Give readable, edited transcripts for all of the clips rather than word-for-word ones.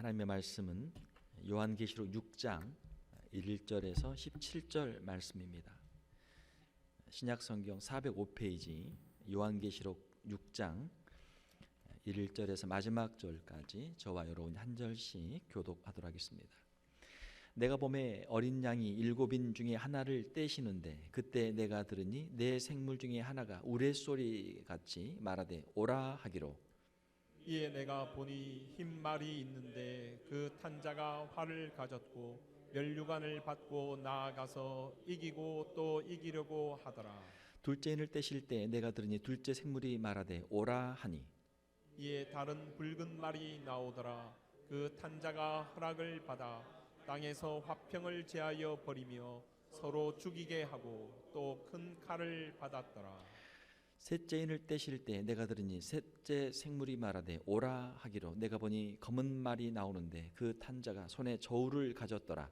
하나님의 말씀은 요한계시록 6장 1절에서 17절 말씀입니다. 신약성경 405페이지 요한계시록 6장 1절에서 마지막 절까지 저와 여러분이 한 절씩 교독하도록 하겠습니다. 내가 보매 어린 양이 7인 중에 하나를 떼시는데 그때 내가 들으니 내 생물 중에 하나가 우레소리 같이 말하되 오라 하기로 이에 내가 보니 흰 말이 있는데 그 탄자가 활을 가졌고 면류관을 받고 나아가서 이기고 또 이기려고 하더라. 둘째 인을 떼실 때 내가 들으니 둘째 생물이 말하되 오라 하니 이에 다른 붉은 말이 나오더라. 그 탄자가 허락을 받아 땅에서 화평을 제하여 버리며 서로 죽이게 하고 또 큰 칼을 받았더라. 셋째 인을 떼실 때 내가 들으니 셋째 생물이 말하되 오라 하기로 내가 보니 검은 말이 나오는데 그 탄자가 손에 저울을 가졌더라.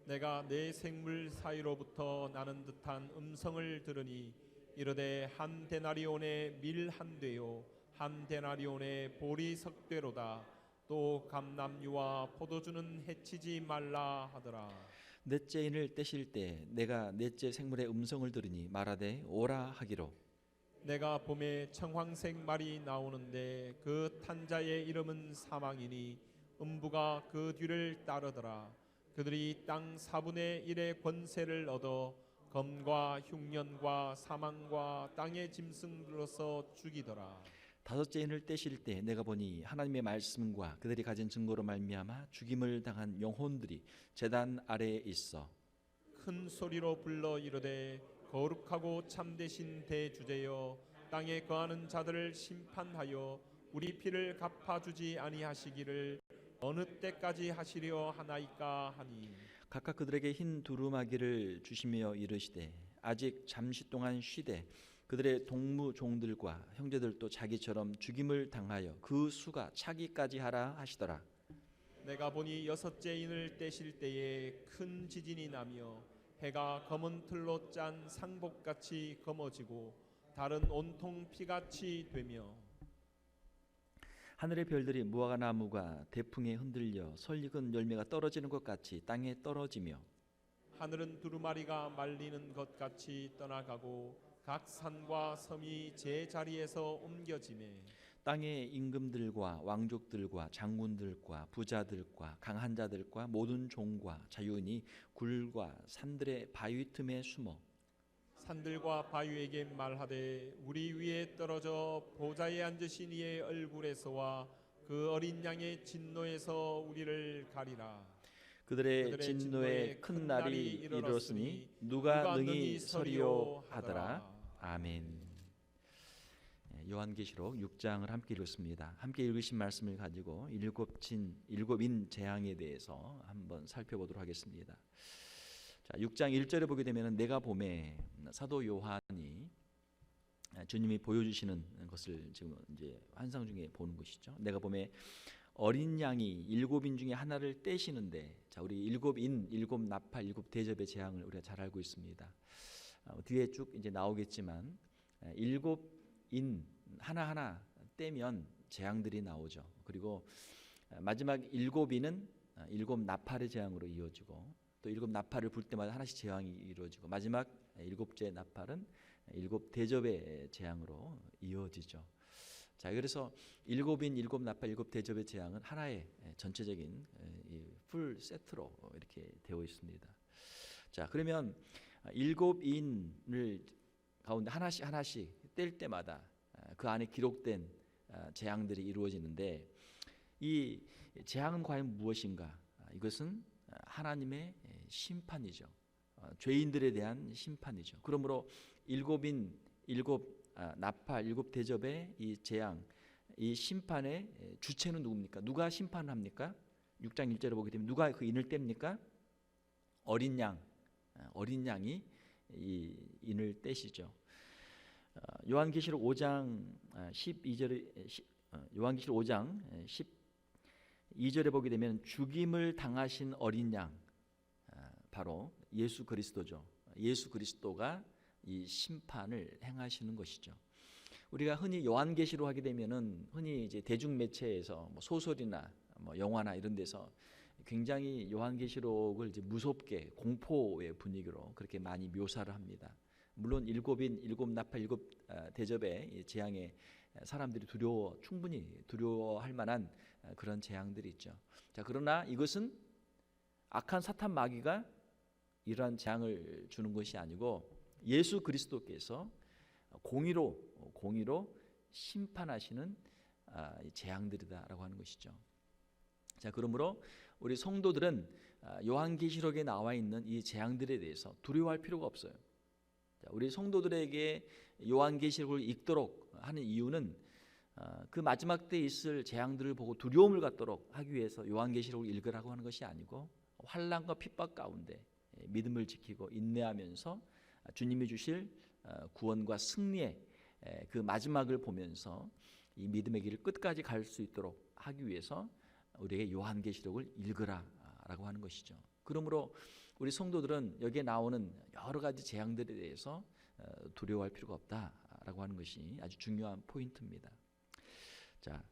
내가 내 생물 사이로부터 나는 듯한 음성을 들으니 이르되 한 데나리온의 밀 한 되요 한 데나리온의 보리 석 되로다. 또 감람류와 포도주는 해치지 말라 하더라. 넷째 인을 떼실 때 내가 넷째 생물의 음성을 들으니 말하되 오라 하기로 내가 봄에 청황색 말이 나오는데 그 탄자의 이름은 사망이니 음부가 그 뒤를 따르더라. 그들이 땅 4분의 1의 권세를 얻어 검과 흉년과 사망과 땅의 짐승들로서 죽이더라. 다섯째 인을 떼실 때 내가 보니 하나님의 말씀과 그들이 가진 증거로 말미암아 죽임을 당한 영혼들이 제단 아래에 있어 큰 소리로 불러 이르되 거룩하고 참되신 대주제여 땅에 거하는 자들을 심판하여 우리 피를 갚아주지 아니하시기를 어느 때까지 하시려 하나이까 하니 각각 그들에게 흰 두루마기를 주시며 이르시되 아직 잠시 동안 쉬되 그들의 동무 종들과 형제들도 자기처럼 죽임을 당하여 그 수가 차기까지 하라 하시더라. 내가 보니 여섯째 인을 떼실 때에 큰 지진이 나며 해가 검은 틀로 짠 상복같이 검어지고 달은 온통 피같이 되며 하늘의 별들이 무화과 나무가 대풍에 흔들려 설익은 열매가 떨어지는 것 같이 땅에 떨어지며 하늘은 두루마리가 말리는 것 같이 떠나가고 각 산과 섬이 제 자리에서 옮겨지매 땅의 임금들과 왕족들과 장군들과 부자들과 강한 자들과 모든 종과 자유인이 굴과 산들의 바위 틈에 숨어 산들과 바위에게 말하되 우리 위에 떨어져 보좌에 앉으신 이의 얼굴에서와 그 어린 양의 진노에서 우리를 가리라. 그들의 진노의 큰 날이 이르렀으니 누가 능히 서리요 하더라. 아멘. 요한계시록 6장을 함께 읽었습니다. 함께 읽으신 말씀을 가지고 일곱인 재앙에 대해서 한번 살펴보도록 하겠습니다. 자, 6장 1절에 보게 되면 내가 봄에 사도 요한이 주님이 보여주시는 것을 지금 이제 환상 중에 보는 것이죠. 내가 봄에 어린 양이 7인 중에 하나를 떼시는데, 자, 우리 7인, 7나팔, 7대접의 재앙을 우리가 잘 알고 있습니다. 뒤에 쭉 이제 나오겠지만 7인 하나하나 떼면 재앙들이 나오죠. 그리고 마지막 7인은 7나팔의 재앙으로 이어지고 또 7나팔을 불 때마다 하나씩 재앙이 이루어지고 마지막 7째 나팔은 7대접의 재앙으로 이어지죠. 자, 그래서 7인, 7나팔, 7대접의 재앙은 하나의 전체적인 풀 세트로 이렇게 되어 있습니다. 자, 그러면 7인을 가운데 하나씩 뗄 때마다 그 안에 기록된 재앙들이 이루어지는데 이 재앙은 과연 무엇인가? 이것은 하나님의 심판이죠. 죄인들에 대한 심판이죠. 그러므로 7인, 7나팔, 7대접의 이 재앙, 이 심판의 주체는 누굽니까? 누가 심판합니까? 6장 1절에 보게 되면 누가 그 인을 뗍니까? 어린 양이 이 인을 떼시죠. 요한계시록 5장 12절에 요한계시록 5장 12절에 보게 되면 죽임을 당하신 어린 양, 바로 예수 그리스도죠. 예수 그리스도가 이 심판을 행하시는 것이죠. 우리가 흔히 요한계시록 하게 되면은 흔히 이제 대중 매체에서 뭐 소설이나 뭐 영화나 이런 데서 굉장히 요한계시록을 이제 무섭게 공포의 분위기로 그렇게 많이 묘사를 합니다. 물론 일곱인, 일곱 나팔, 일곱 대접의 재앙에 사람들이 충분히 두려워할 만한 그런 재앙들이 있죠. 자, 그러나 이것은 악한 사탄 마귀가 이러한 재앙을 주는 것이 아니고 예수 그리스도께서 공의로 심판하시는 재앙들이다라고 하는 것이죠. 자, 그러므로 우리 성도들은 요한계시록에 나와 있는 이 재앙들에 대해서 두려워할 필요가 없어요. 자, 우리 성도들에게 요한계시록을 읽도록 하는 이유는 그 마지막 때 있을 재앙들을 보고 두려움을 갖도록 하기 위해서 요한계시록을 읽으라고 하는 것이 아니고 환난과 핍박 가운데 믿음을 지키고 인내하면서 주님이 주실 구원과 승리의 그 마지막을 보면서 이 믿음의 길을 끝까지 갈 수 있도록 하기 위해서 우리에게 요한계시록을 읽으라라고 하는 것이죠. 그러므로 우리 성도들은 여기에 나오는 여러 가지 재앙들에 대해서 두려워할 필요가 없다라고 하는 것이 아주 중요한 포인트입니다. 자,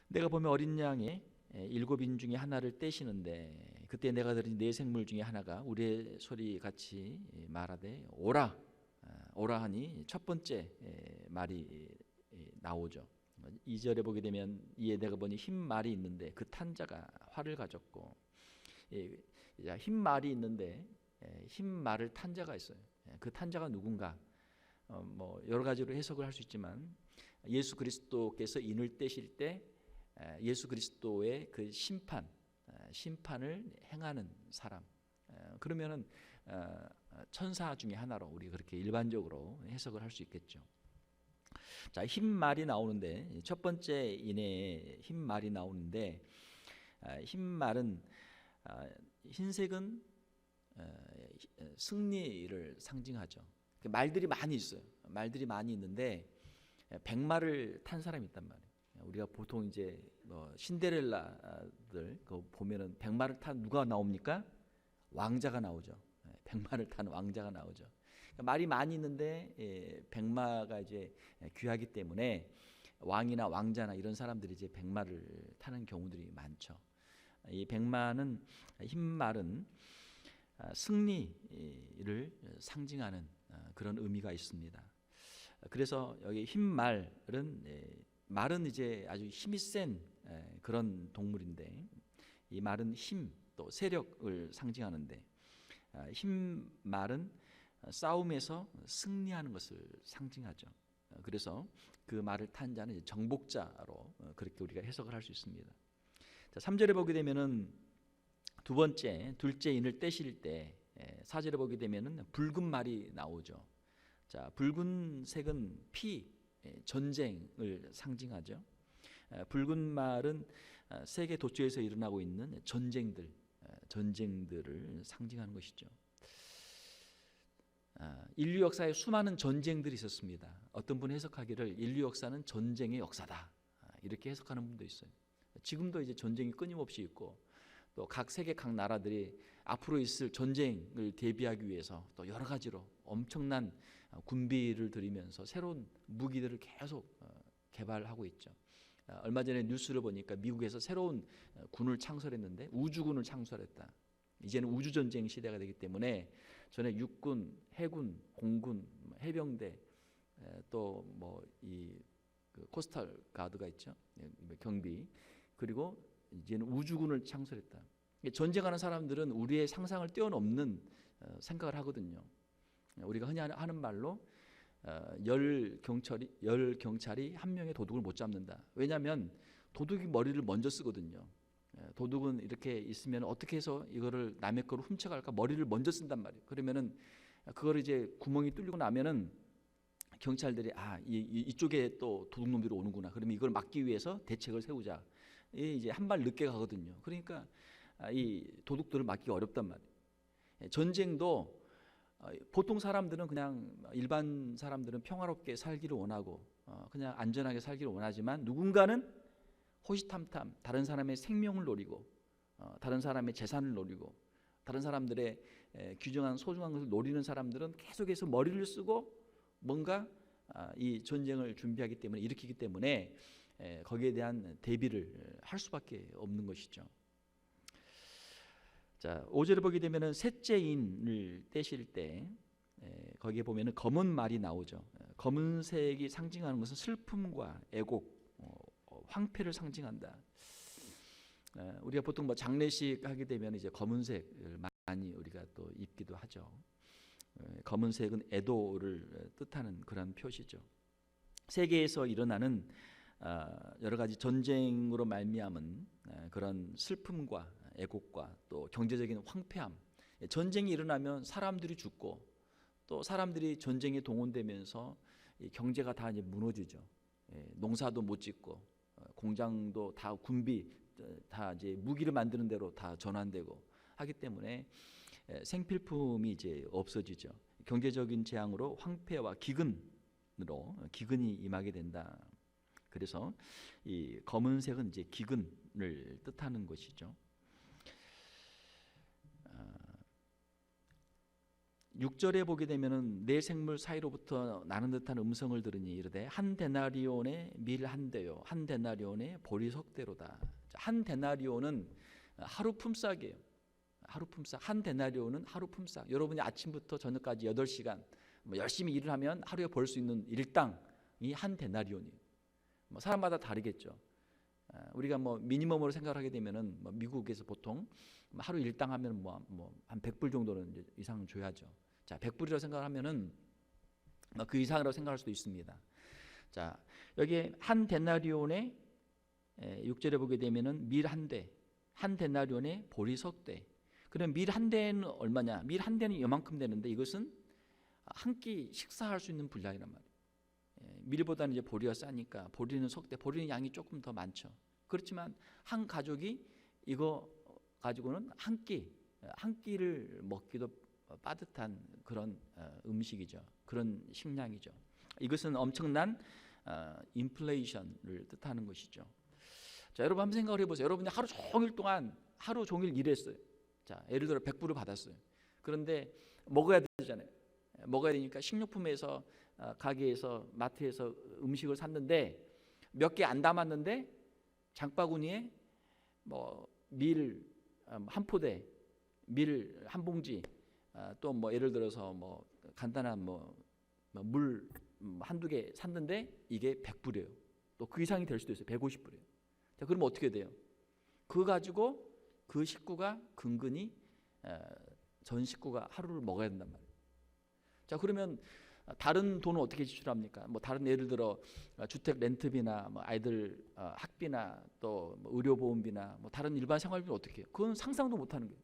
내가 보면 어린 양의 일곱 인 중에 하나를 떼시는데 그때 내가 들은 네 생물 중에 하나가 우리의 소리 같이 말하되 오라 하니 첫 번째 말이 나오죠. 2절에 보게 되면 이에 내가 보니 흰 말이 있는데 그 탄 자가 활을 가졌고, 흰 말이 있는데 흰 말을 탄 자가 있어요. 그 탄 자가 누군가? 뭐 여러 가지로 해석을 할 수 있지만 예수 그리스도께서 인을 떼실 때 예수 그리스도의 그 심판을 행하는 사람, 그러면은 천사 중에 하나로 우리 그렇게 일반적으로 해석을 할 수 있겠죠. 자, 흰 말이 나오는데 첫 번째 인에 흰 말이 나오는데 흰 말은 흰색은 승리를 상징하죠. 말들이 많이 있어요. 말들이 많이 있는데 백마를 탄 사람이 있단 말이에요. 우리가 보통 이제 뭐 신데렐라들 그 보면은 백마를 탄 누가 나옵니까? 왕자가 나오죠. 백마를 탄 왕자가 나오죠. 말이 많이 있는데 백마가 이제 귀하기 때문에 왕이나 왕자나 이런 사람들이 이제 백마를 타는 경우들이 많죠. 이 백마는 흰 말은 승리를 상징하는 그런 의미가 있습니다. 그래서 여기 흰 말은 이제 아주 힘이 센 그런 동물인데 이 말은 힘 또 세력을 상징하는데 흰 말은 싸움에서 승리하는 것을 상징하죠. 그래서 그 말을 탄 자는 정복자로 그렇게 우리가 해석을 할 수 있습니다. 자, 3절에 보게 되면은 둘째 인을 떼실 때 4절에 보게 되면은 붉은 말이 나오죠. 자, 붉은색은 전쟁을 상징하죠. 붉은 말은 세계 도처에서 일어나고 있는 전쟁들을 상징하는 것이죠. 인류 역사에 수많은 전쟁들이 있었습니다. 어떤 분이 해석하기를 인류 역사는 전쟁의 역사다 이렇게 해석하는 분도 있어요. 지금도 이제 전쟁이 끊임없이 있고 또 각 세계 각 나라들이 앞으로 있을 전쟁을 대비하기 위해서 또 여러 가지로 엄청난 군비를 들이면서 새로운 무기들을 계속 개발하고 있죠. 얼마 전에 뉴스를 보니까 미국에서 새로운 군을 창설했는데 우주군을 창설했다. 이제는 우주전쟁 시대가 되기 때문에 전에 육군, 해군, 공군, 해병대 또 뭐 이 코스탈 가드가 있죠. 경비. 그리고 이제는 우주군을 창설했다. 전쟁하는 사람들은 우리의 상상을 뛰어넘는 생각을 하거든요. 우리가 흔히 하는 말로 열 경찰이 한 명의 도둑을 못 잡는다. 왜냐하면 도둑이 머리를 먼저 쓰거든요. 도둑은 이렇게 있으면 어떻게 해서 이거를 남의 거를 훔쳐갈까 머리를 먼저 쓴단 말이에요. 그러면은 그걸 이제 구멍이 뚫리고 나면은 경찰들이 이쪽에 또 도둑놈들이 오는구나. 그러면 이걸 막기 위해서 대책을 세우자. 이제 한 발 늦게 가거든요. 그러니까 이 도둑들을 막기가 어렵단 말이에요. 전쟁도 보통 사람들은 그냥 일반 사람들은 평화롭게 살기를 원하고 그냥 안전하게 살기를 원하지만 누군가는 호시탐탐 다른 사람의 생명을 노리고 다른 사람의 재산을 노리고 다른 사람들의 귀중한 소중한 것을 노리는 사람들은 계속해서 머리를 쓰고 뭔가 이 전쟁을 준비하기 때문에 일으키기 때문에 거기에 대한 대비를 할 수밖에 없는 것이죠. 자, 5절을 보게 되면은 셋째 인을 떼실 때 거기에 보면은 검은 말이 나오죠. 검은색이 상징하는 것은 슬픔과 애곡, 황폐를 상징한다. 우리가 보통 뭐 장례식 하게 되면 이제 검은색을 많이 우리가 또 입기도 하죠. 검은색은 애도를 뜻하는 그런 표시죠. 세계에서 일어나는 여러 가지 전쟁으로 말미암은 그런 슬픔과 애곡과 또 경제적인 황폐함, 전쟁이 일어나면 사람들이 죽고 또 사람들이 전쟁에 동원되면서 경제가 다 이제 무너지죠. 농사도 못 짓고 공장도 다 군비 다 이제 무기를 만드는 대로 다 전환되고 하기 때문에 생필품이 이제 없어지죠. 경제적인 재앙으로 황폐와 기근이 임하게 된다. 그래서 이 검은색은 이제 기근을 뜻하는 것이죠. 6절에 보게 되면은 내 생물 사이로부터 나는 듯한 음성을 들으니 이르되 한 데나리온의 밀 한 대요 한 데나리온의 보리 석 대로다. 한 데나리온은 하루 품삯이에요. 하루 품삯. 한 데나리온은 하루 품삯. 여러분이 아침부터 저녁까지 8시간 뭐 열심히 일을 하면 하루에 벌 수 있는 일당이 한 데나리온이에요. 뭐 사람마다 다르겠죠. 우리가 뭐 미니멈으로 생각하게 되면은 뭐 미국에서 보통 하루 일당 하면 뭐 한 100불 정도는 이제 이상 줘야죠. 자, 100불이라고 생각하면은 그 이상이라고 생각할 수도 있습니다. 자, 여기 한 데나리온에 6절에 보게 되면은 밀 한 대, 한 데나리온에 보리 석 대. 그럼 밀 한 대는 얼마냐? 밀 한 대는 이만큼 되는데 이것은 한 끼 식사할 수 있는 분량이란 말이에요. 밀보다는 이제 보리가 싸니까 보리는 석 대, 보리는 양이 조금 더 많죠. 그렇지만 한 가족이 이거 가지고는 한 끼를 먹기도 빠듯한 그런 음식이죠. 그런 식량이죠. 이것은 엄청난 인플레이션을 뜻하는 것이죠. 자, 여러분 한번 생각을 해보세요. 여러분이 하루 종일 일했어요. 자, 예를 들어 100불을 받았어요. 그런데 먹어야 되잖아요. 먹어야 되니까 식료품에서 가게에서 마트에서 음식을 샀는데 몇 개 안 담았는데 장바구니에 뭐 밀 한 포대, 밀 한 봉지, 또 뭐 예를 들어서 뭐 간단한 뭐 물 한두 개 샀는데 이게 100불이에요. 또 그 이상이 될 수도 있어요. 150불이에요. 자, 그러면 어떻게 돼요? 그거 가지고 그 식구가 근근히 전 식구가 하루를 먹어야 된단 말이에요. 자, 그러면 다른 돈은 어떻게 지출합니까? 뭐 다른 예를 들어 주택 렌트비나 뭐 아이들 학비나 또 뭐 의료보험비나 뭐 다른 일반 생활비는 어떻게 해요? 그건 상상도 못하는 거예요.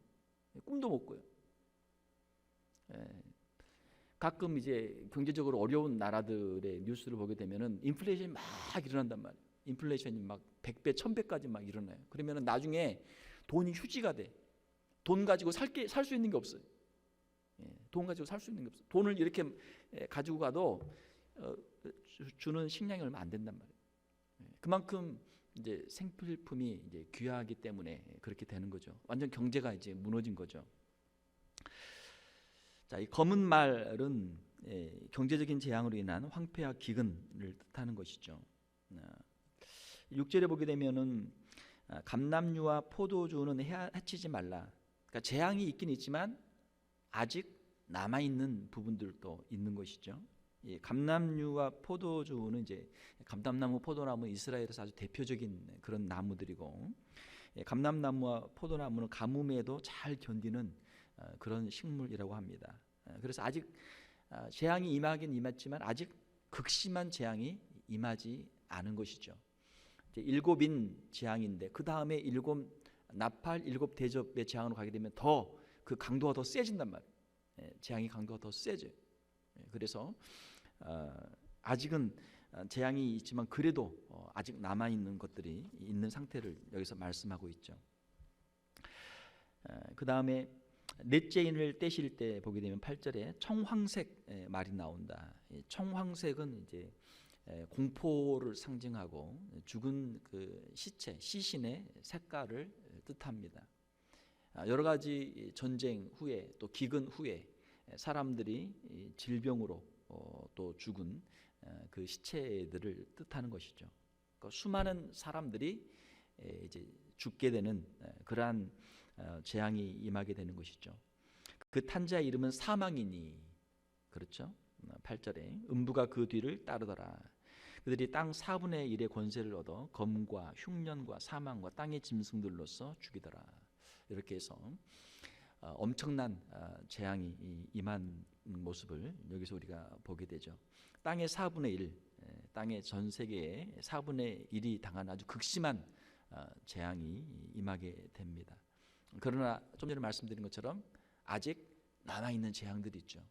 꿈도 못 꿔요. 가끔 이제 경제적으로 어려운 나라들의 뉴스를 보게 되면은 인플레이션이 막 일어난단 말이에요. 인플레이션이 막 100배, 1000배까지 막 일어나요. 그러면은 나중에 돈이 휴지가 돼. 돈 가지고 살 수 있는 게 없어요. 돈 가지고 살 수 있는 게 없어요. 돈을 이렇게 가지고 가도 주는 식량이 얼마 안 된단 말이에요. 그만큼 이제 생필품이 이제 귀하기 때문에 그렇게 되는 거죠. 완전 경제가 이제 무너진 거죠. 자, 이 검은 말은 경제적인 재앙으로 인한 황폐와 기근을 뜻하는 것이죠. 6절에 보게 되면은 감람류와 포도주는 해치지 말라. 그러니까 재앙이 있긴 있지만 아직 남아 있는 부분들도 있는 것이죠. 감람류와 포도주는 이제 감람나무, 포도나무 이스라엘에서 아주 대표적인 그런 나무들이고, 감람나무와 포도나무는 가뭄에도 잘 견디는 그런 식물이라고 합니다. 그래서 아직 재앙이 임하긴 임했지만 아직 극심한 재앙이 임하지 않은 것이죠. 이제 7인 재앙인데 그 다음에 나팔 7 대접의 재앙으로 가게 되면 더 그 강도가 더 세진단 말이에요. 재앙의 강도가 더 세져요. 그래서 아직은 재앙이 있지만 그래도 아직 남아 있는 것들이 있는 상태를 여기서 말씀하고 있죠. 그 다음에 넷째 인을 떼실 때 보게 되면 8절에 청황색 말이 나온다. 청황색은 이제 공포를 상징하고 죽은 그 시신의 색깔을 뜻합니다. 여러 가지 전쟁 후에 또 기근 후에 사람들이 질병으로 또 죽은 그 시체들을 뜻하는 것이죠. 그 수많은 사람들이 이제 죽게 되는 그러한 재앙이 임하게 되는 것이죠. 그 탄자의 이름은 사망이니, 그렇죠? 8절에 음부가 그 뒤를 따르더라. 그들이 땅 4분의 1의 권세를 얻어 검과 흉년과 사망과 땅의 짐승들로서 죽이더라. 이렇게 해서 엄청난 재앙이 임한 모습을 여기서 우리가 보게 되죠. 땅의 4분의 1, 땅의 전 세계의 4분의 1이 당한 아주 극심한 재앙이 임하게 됩니다. 그러나 좀 전에 말씀드린 것처럼 아직 남아있는 재앙들이 있죠.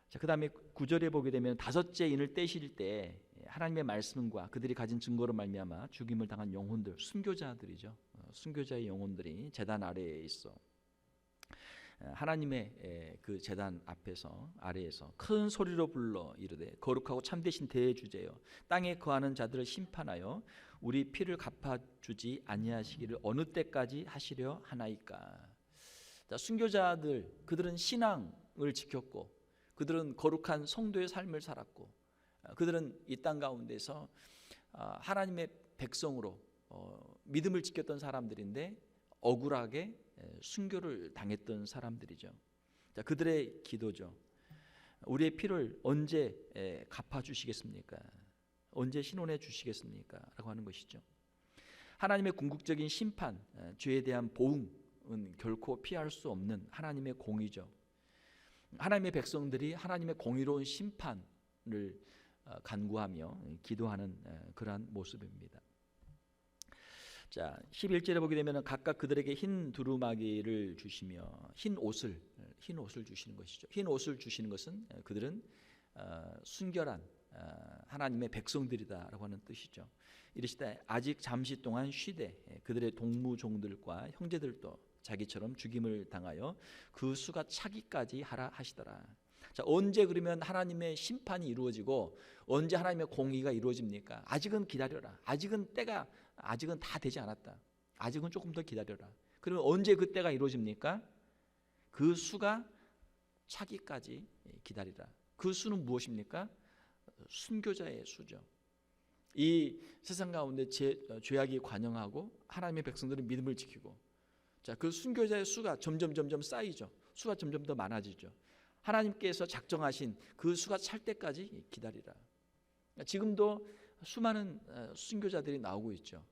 자, 그 다음에 9절에 보게 되면 다섯째 인을 떼실 때 하나님의 말씀과 그들이 가진 증거로 말미암아 죽임을 당한 영혼들, 순교자들이죠. 순교자의 영혼들이 제단 아래에 있어 하나님의 그 제단 앞에서 아래에서 큰 소리로 불러 이르되 거룩하고 참되신 대주제여 땅에 거하는 자들을 심판하여 우리 피를 갚아주지 아니하시기를 어느 때까지 하시려 하나이까. 자, 순교자들, 그들은 신앙을 지켰고 그들은 거룩한 성도의 삶을 살았고 그들은 이 땅 가운데서 하나님의 백성으로 믿음을 지켰던 사람들인데 억울하게 순교를 당했던 사람들이죠. 자, 그들의 기도죠. 우리의 피를 언제 갚아주시겠습니까? 언제 신원해 주시겠습니까? 라고 하는 것이죠. 하나님의 궁극적인 심판, 죄에 대한 보응은 결코 피할 수 없는 하나님의 공의죠. 하나님의 백성들이 하나님의 공의로운 심판을 간구하며 기도하는 그러한 모습입니다. 자, 11절에 보게 되면 각각 그들에게 흰 두루마기를 주시며 흰 옷을 주시는 것이죠. 흰 옷을 주시는 것은 그들은 순결한 하나님의 백성들이다라고 하는 뜻이죠. 이르시되 아직 잠시 동안 쉬되 그들의 동무종들과 형제들도 자기처럼 죽임을 당하여 그 수가 차기까지 하라 하시더라. 자, 언제 그러면 하나님의 심판이 이루어지고 언제 하나님의 공의가 이루어집니까? 아직은 기다려라. 아직은 다 되지 않았다. 아직은 조금 더 기다려라. 그러면 언제 그 때가 이루어집니까? 그 수가 차기까지 기다리라. 그 수는 무엇입니까? 순교자의 수죠. 이 세상 가운데 죄악이 관영하고 하나님의 백성들은 믿음을 지키고, 자, 그 순교자의 수가 점점 쌓이죠. 수가 점점 더 많아지죠. 하나님께서 작정하신 그 수가 찰 때까지 기다리라. 지금도 수많은 순교자들이 나오고 있죠.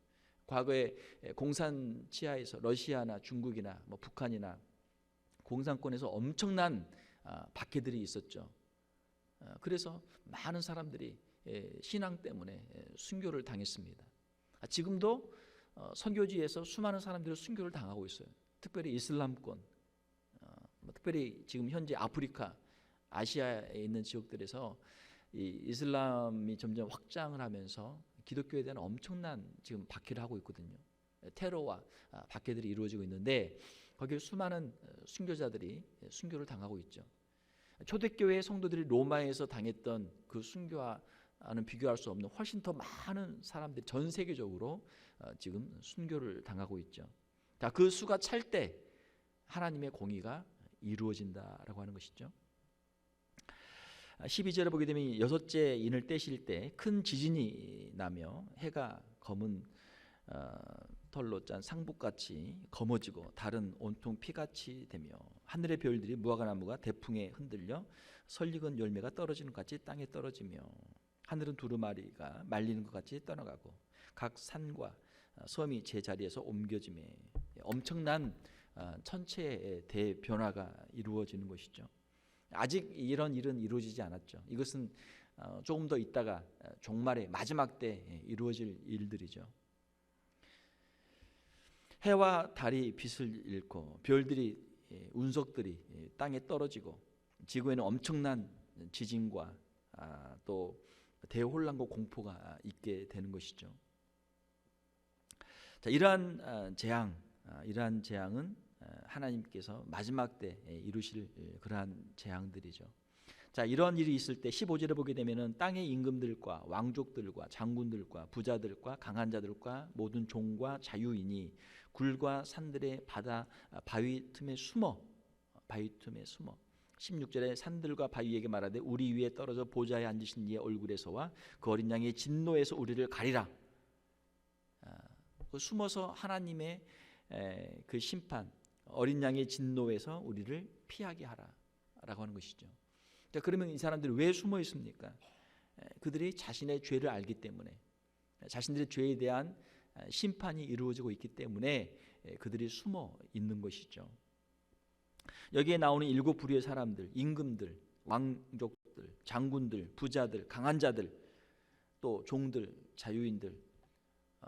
과거에 공산 치하에서 러시아나 중국이나 북한이나 공산권에서 엄청난 박해들이 있었죠. 그래서 많은 사람들이 신앙 때문에 순교를 당했습니다. 지금도 선교지에서 수많은 사람들이 순교를 당하고 있어요. 특별히 이슬람권, 특별히 지금 현재 아프리카, 아시아에 있는 지역들에서 이 이슬람이 점점 확장을 하면서 기독교에 대한 엄청난 지금 박해를 하고 있거든요. 테러와 박해들이 이루어지고 있는데 거기에 수많은 순교자들이 순교를 당하고 있죠. 초대교회 성도들이 로마에서 당했던 그 순교와는 비교할 수 없는 훨씬 더 많은 사람들이 전 세계적으로 지금 순교를 당하고 있죠. 자, 그 수가 찰 때 하나님의 공의가 이루어진다라고 하는 것이죠. 12절에 보게 되면 여섯째 인을 떼실 때 큰 지진이 나며 해가 검은 털로 짠 상복같이 검어지고 달은 온통 피같이 되며 하늘의 별들이 무화과나무가 대풍에 흔들려 설익은 열매가 떨어지는 것 같이 땅에 떨어지며 하늘은 두루마리가 말리는 것 같이 떠나가고 각 산과 섬이 제자리에서 옮겨지며 엄청난 천체의 대변화가 이루어지는 것이죠. 아직 이런 일은 이루어지지 않았죠. 이것은 조금 더 있다가 종말의 마지막 때 이루어질 일들이죠. 해와 달이 빛을 잃고 별들이 운석들이 땅에 떨어지고 지구에는 엄청난 지진과 또 대혼란과 공포가 있게 되는 것이죠. 자, 이러한 재앙은 하나님께서 마지막 때 이루실 그러한 재앙들이죠. 자, 이런 일이 있을 때 15절에 보게 되면은 땅의 임금들과 왕족들과 장군들과 부자들과 강한 자들과 모든 종과 자유인이 굴과 산들의 바위 틈에 숨어 16절에 산들과 바위에게 말하되 우리 위에 떨어져 보좌에 앉으신 이의 얼굴에서와 그 어린 양의 진노에서 우리를 가리라. 숨어서 하나님의 그 심판, 어린 양의 진노에서 우리를 피하게 하라라고 하는 것이죠. 자, 그러면 이 사람들이 왜 숨어 있습니까? 그들이 자신의 죄를 알기 때문에, 자신들의 죄에 대한 심판이 이루어지고 있기 때문에 그들이 숨어 있는 것이죠. 여기에 나오는 7 부류의 사람들, 임금들, 왕족들, 장군들, 부자들, 강한 자들, 또 종들, 자유인들,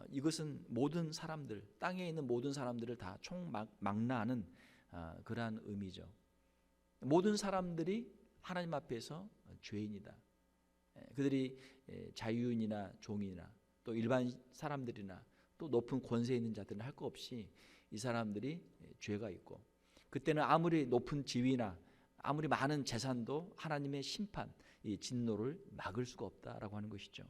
이것은 모든 사람들, 땅에 있는 모든 사람들을 다 총망라하는 그러한 의미죠. 모든 사람들이 하나님 앞에서 죄인이다. 그들이 자유인이나 종이나 또 일반 사람들이나 또 높은 권세 있는 자들은 할 것 없이 이 사람들이 죄가 있고, 그때는 아무리 높은 지위나 아무리 많은 재산도 하나님의 심판, 이 진노를 막을 수가 없다라고 하는 것이죠.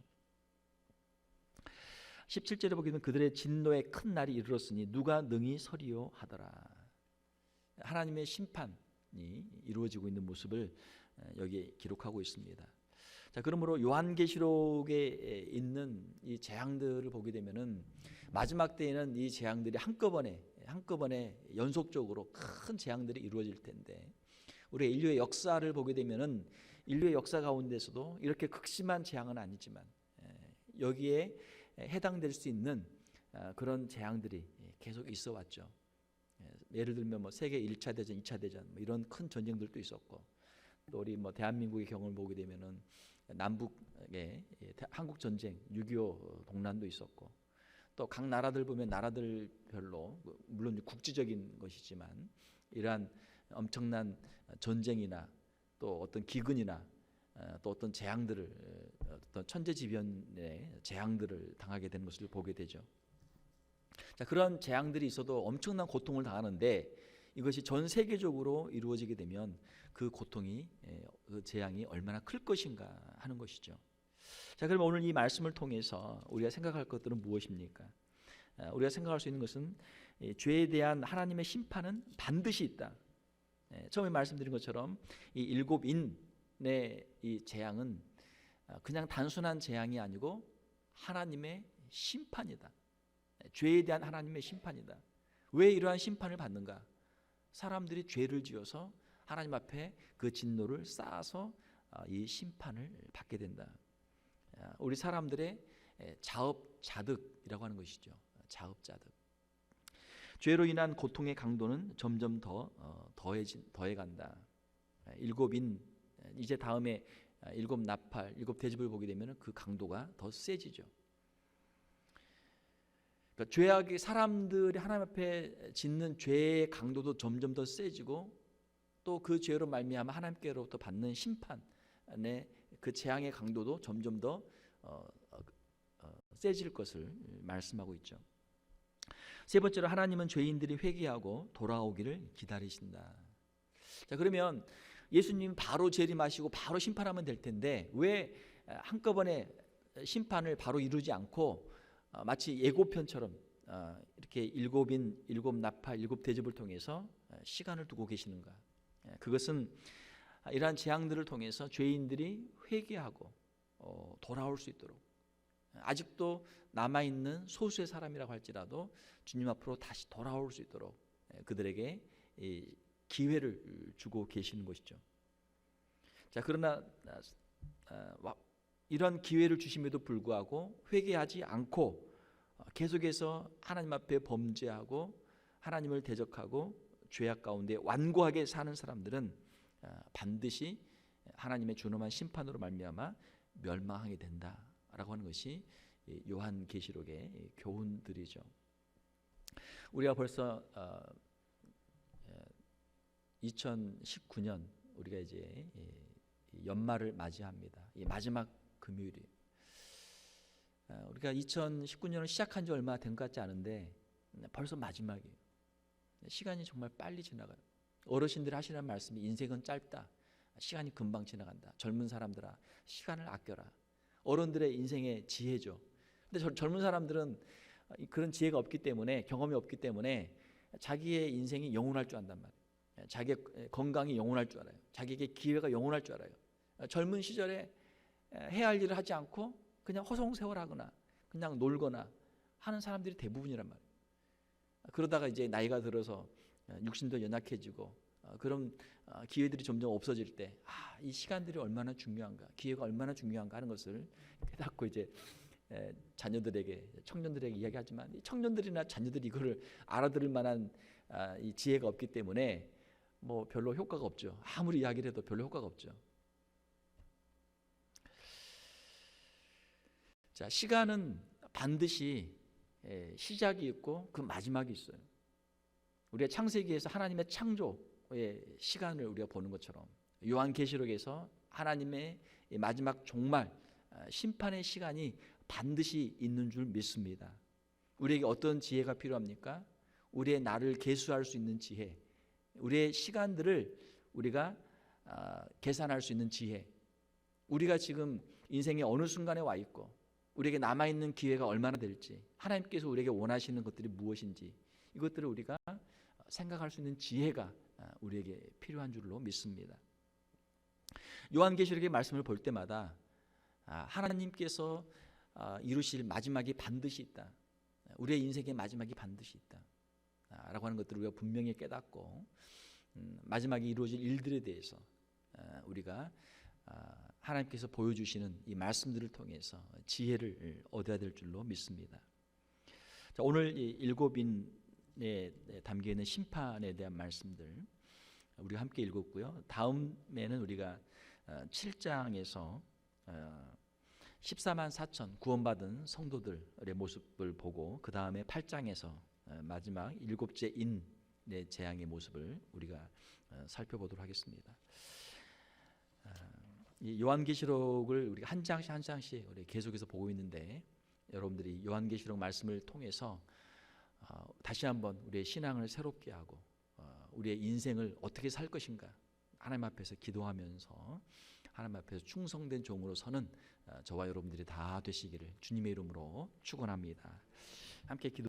17절에 보게 되면 그들의 진노의 큰 날이 이르렀으니 누가 능히 서리요 하더라. 하나님의 심판이 이루어지고 있는 모습을 여기에 기록하고 있습니다. 자, 그러므로 요한계시록에 있는 이 재앙들을 보게 되면은 마지막 때에는 이 재앙들이 한꺼번에 연속적으로 큰 재앙들이 이루어질 텐데, 우리 인류의 역사를 보게 되면은 인류의 역사 가운데서도 이렇게 극심한 재앙은 아니지만 여기에 해당될 수 있는 그런 재앙들이 계속 있어 왔죠. 예를 들면 세계 1차 대전, 2차 대전 이런 큰 전쟁들도 있었고, 또 우리 대한민국의 경험을 보게 되면은 남북의 한국 전쟁, 6.25 동란도 있었고, 또 각 나라들 보면 나라들별로 물론 국지적인 것이지만 이러한 엄청난 전쟁이나 또 어떤 기근이나 또 어떤 재앙들을, 어떤 천재지변의 재앙들을 당하게 되는 것을 보게 되죠. 자, 그런 재앙들이 있어도 엄청난 고통을 당하는데 이것이 전 세계적으로 이루어지게 되면 그 고통이, 그 재앙이 얼마나 클 것인가 하는 것이죠. 자, 그러면 오늘 이 말씀을 통해서 우리가 생각할 것들은 무엇입니까? 우리가 생각할 수 있는 것은 죄에 대한 하나님의 심판은 반드시 있다. 처음에 말씀드린 것처럼 이 7인의 이 재앙은 그냥 단순한 재앙이 아니고 하나님의 심판이다. 죄에 대한 하나님의 심판이다. 왜 이러한 심판을 받는가? 사람들이 죄를 지어서 하나님 앞에 그 진노를 쌓아서 이 심판을 받게 된다. 우리 사람들의 자업자득이라고 하는 것이죠. 자업자득. 죄로 인한 고통의 강도는 점점 더 더해간다. 7인, 이제 다음에 7 나팔, 7 대접을 보게 되면 그 강도가 더 세지죠. 그러니까 죄악이, 사람들이 하나님 앞에 짓는 죄의 강도도 점점 더 세지고, 또 그 죄로 말미암아 하나님께로부터 받는 심판의 그 재앙의 강도도 점점 더 세질 것을 말씀하고 있죠. 세 번째로, 하나님은 죄인들이 회개하고 돌아오기를 기다리신다. 자, 그러면 예수님 바로 재림하시고 바로 심판하면 될 텐데 왜 한꺼번에 심판을 바로 이루지 않고 마치 예고편처럼 이렇게 7인, 7 나팔, 7 대접을 통해서 시간을 두고 계시는가? 그것은 이러한 재앙들을 통해서 죄인들이 회개하고 돌아올 수 있도록, 아직도 남아있는 소수의 사람이라고 할지라도 주님 앞으로 다시 돌아올 수 있도록 그들에게 기회를 주고 계시는 것이죠. 자, 그러나 이런 기회를 주심에도 불구하고 회개하지 않고 계속해서 하나님 앞에 범죄하고 하나님을 대적하고 죄악 가운데 완고하게 사는 사람들은 반드시 하나님의 준엄한 심판으로 말미암아 멸망하게 된다라고 하는 것이 요한계시록의 교훈들이죠. 우리가 벌써 2019년 우리가 이제 연말을 맞이합니다. 이 마지막 금요일이, 우리가 2019년을 시작한 지 얼마 된 것 같지 않은데 벌써 마지막이에요. 시간이 정말 빨리 지나가요. 어르신들이 하시는 말씀이 인생은 짧다, 시간이 금방 지나간다. 젊은 사람들아, 시간을 아껴라. 어른들의 인생의 지혜죠. 근데 젊은 사람들은 그런 지혜가 없기 때문에, 경험이 없기 때문에 자기의 인생이 영원할 줄 안단 말이에요. 자기의 건강이 영원할 줄 알아요. 자기에게 기회가 영원할 줄 알아요. 젊은 시절에 해야 할 일을 하지 않고 그냥 허송세월하거나 그냥 놀거나 하는 사람들이 대부분이란 말이에요. 그러다가 이제 나이가 들어서 육신도 연약해지고 그런 기회들이 점점 없어질 때, 이 시간들이 얼마나 중요한가, 기회가 얼마나 중요한가 하는 것을 깨닫고 이제 자녀들에게, 청년들에게 이야기하지만, 청년들이나 자녀들이 이거를 알아들을 만한 이 지혜가 없기 때문에 뭐 별로 효과가 없죠. 아무리 이야기를 해도 별로 효과가 없죠. 자, 시간은 반드시 시작이 있고 그 마지막이 있어요. 우리가 창세기에서 하나님의 창조의 시간을 우리가 보는 것처럼 요한계시록에서 하나님의 마지막 종말 심판의 시간이 반드시 있는 줄 믿습니다. 우리에게 어떤 지혜가 필요합니까? 우리의 나를 계수할 수 있는 지혜, 우리의 시간들을 우리가 계산할 수 있는 지혜, 우리가 지금 인생의 어느 순간에 와 있고 우리에게 남아있는 기회가 얼마나 될지, 하나님께서 우리에게 원하시는 것들이 무엇인지, 이것들을 우리가 생각할 수 있는 지혜가 우리에게 필요한 줄로 믿습니다. 요한계시록의 말씀을 볼 때마다 하나님께서 이루실 마지막이 반드시 있다, 우리의 인생의 마지막이 반드시 있다 라고 하는 것들을 우리가 분명히 깨닫고 마지막에 이루어질 일들에 대해서 우리가 하나님께서 보여주시는 이 말씀들을 통해서 지혜를 얻어야 될 줄로 믿습니다. 자, 오늘 이 일곱인에 담겨있는 심판에 대한 말씀들 우리가 함께 읽었고요. 다음에는 우리가 7장에서 14만 4천 구원받은 성도들의 모습을 보고, 그 다음에 8장에서 마지막 일곱째 인의 재앙의 모습을 우리가 살펴보도록 하겠습니다. 이 요한계시록을 우리가 한 장씩 한 장씩 우리 계속해서 보고 있는데, 여러분들이 요한계시록 말씀을 통해서 다시 한번 우리의 신앙을 새롭게 하고 우리의 인생을 어떻게 살 것인가 하나님 앞에서 기도하면서 하나님 앞에서 충성된 종으로 서는 저와 여러분들이 다 되시기를 주님의 이름으로 축원합니다. 함께 기도.